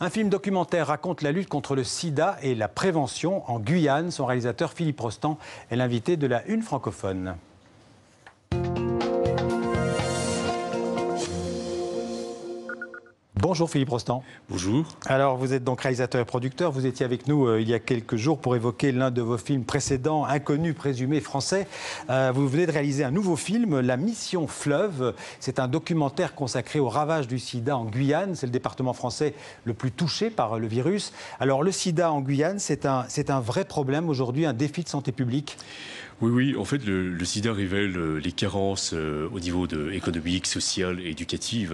Un film documentaire raconte la lutte contre le sida et la prévention en Guyane. Son réalisateur Philippe Rostand est l'invité de la Une francophone. Bonjour Philippe Rostand. Bonjour. Alors vous êtes donc réalisateur et producteur. Vous étiez avec nous il y a quelques jours pour évoquer l'un de vos films précédents, Inconnu présumé français. Vous venez de réaliser un nouveau film, La Mission Fleuve. C'est un documentaire consacré au ravage du sida en Guyane. C'est le département français le plus touché par le virus. Alors le sida en Guyane, c'est un vrai problème aujourd'hui, un défi de santé publique. Oui, en fait, le sida révèle les carences au niveau économique, social et éducatif.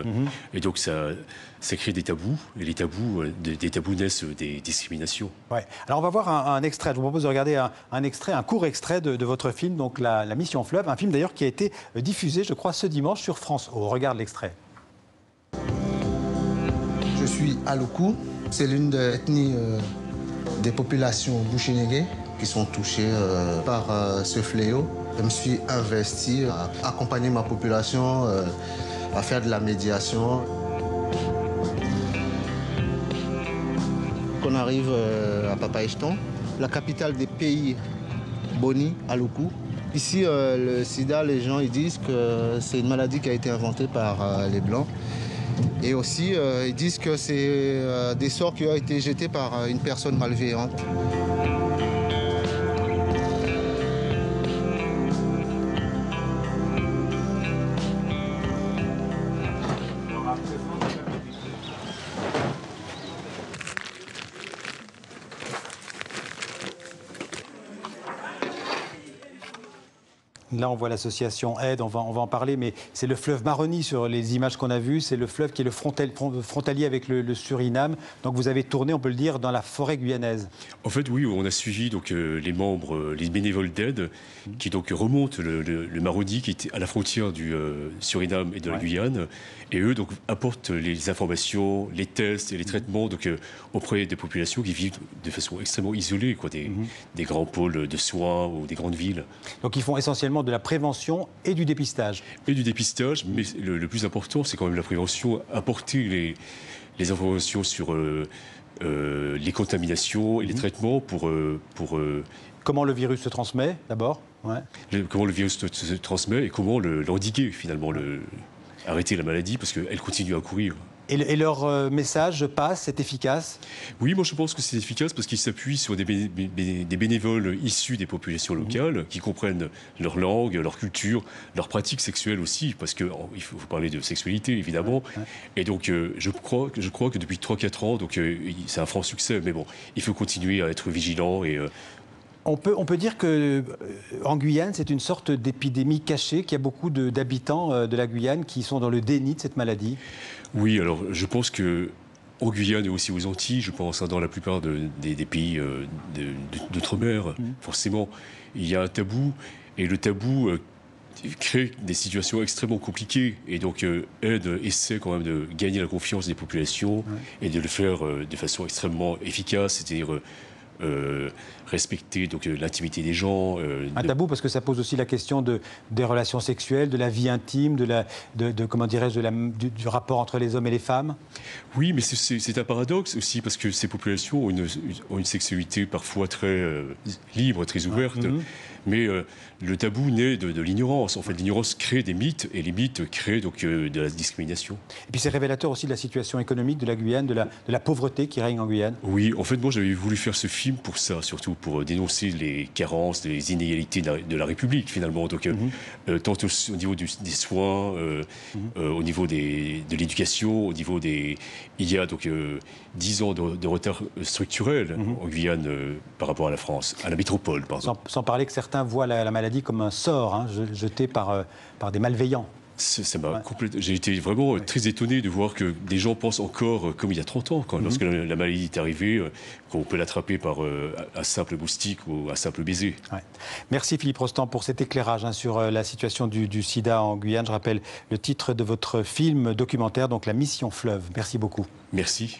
Et donc, ça crée des tabous. Et les tabous, des tabous naissent des discriminations. Ouais. Alors, on va voir un extrait. Je vous propose de regarder un court extrait de votre film, donc la Mission Fleuve. Un film, d'ailleurs, qui a été diffusé, je crois, ce dimanche sur France O. Regarde l'extrait. Je suis Aloukou. C'est l'une des ethnies des populations Bouchénégué qui sont touchés par ce fléau. Je me suis investi à accompagner ma population, à faire de la médiation. On arrive à Papaïcheton, la capitale des pays Boni, Aloukou. Ici, le sida, les gens ils disent que c'est une maladie qui a été inventée par les Blancs. Et aussi, ils disent que c'est des sorts qui ont été jetés par une personne malveillante. Là, on voit l'association Aide, on va en parler, mais c'est le fleuve Maroni sur les images qu'on a vues. C'est le fleuve qui est le frontalier avec le Suriname. Donc vous avez tourné, on peut le dire, dans la forêt guyanaise. En fait, oui, on a suivi donc, les membres, les bénévoles d'aide, qui donc remontent le Maroni, qui est à la frontière du Suriname et de la Guyane. Et eux donc, apportent les informations, les tests et les traitements donc, auprès des populations qui vivent de façon extrêmement isolée, quoi, des grands pôles de soins ou des grandes villes. Donc ils font essentiellement de la prévention et du dépistage. Et du dépistage, mais le plus important, c'est quand même la prévention, apporter les informations sur les contaminations et les traitements pour comment le virus se transmet, d'abord. Comment le virus se transmet et comment l'endiguer, finalement, arrêter la maladie, parce qu'elle continue à courir. Et leur message passe, c'est efficace? Oui, moi je pense que c'est efficace parce qu'ils s'appuient sur des bénévoles issus des populations locales qui comprennent leur langue, leur culture, leurs pratiques sexuelles aussi, parce qu'il faut parler de sexualité évidemment. Et donc je crois que depuis 3-4 ans, c'est un franc succès, mais bon, il faut continuer à être vigilant et... On peut dire qu'en Guyane, c'est une sorte d'épidémie cachée, qu'il y a beaucoup d'habitants de la Guyane qui sont dans le déni de cette maladie. Oui, alors je pense qu'en Guyane et aussi aux Antilles, je pense, dans la plupart des pays d'outre-mer, forcément, il y a un tabou, et le tabou crée des situations extrêmement compliquées. Et donc, Aide essaie quand même de gagner la confiance des populations et de le faire de façon extrêmement efficace, c'est-à-dire... respecter l'intimité des gens. Un tabou parce que ça pose aussi la question des relations sexuelles, de la vie intime, comment dirais-je, du rapport entre les hommes et les femmes. Oui, mais c'est un paradoxe aussi parce que ces populations ont une sexualité parfois très libre, très ouverte. Mais le tabou naît de l'ignorance. En fait, l'ignorance crée des mythes et les mythes créent donc de la discrimination. Et puis c'est révélateur aussi de la situation économique de la Guyane, de la pauvreté qui règne en Guyane. Oui, en fait, moi j'avais voulu faire ce film pour ça, surtout pour dénoncer les carences, les inégalités de la République finalement. Donc, tant au niveau des soins, au niveau de l'éducation, au niveau des... Il y a donc 10 ans de retard structurel en Guyane par rapport à la France, à la métropole, par exemple. Sans parler que certains voient la maladie comme un sort jeté par des malveillants. J'ai été vraiment très étonné de voir que des gens pensent encore comme il y a 30 ans, lorsque la maladie est arrivée, qu'on peut l'attraper par un simple moustique ou un simple baiser. Merci Philippe Rostand pour cet éclairage sur la situation du sida en Guyane. Je rappelle le titre de votre film documentaire, donc La Mission Fleuve. Merci beaucoup. Merci.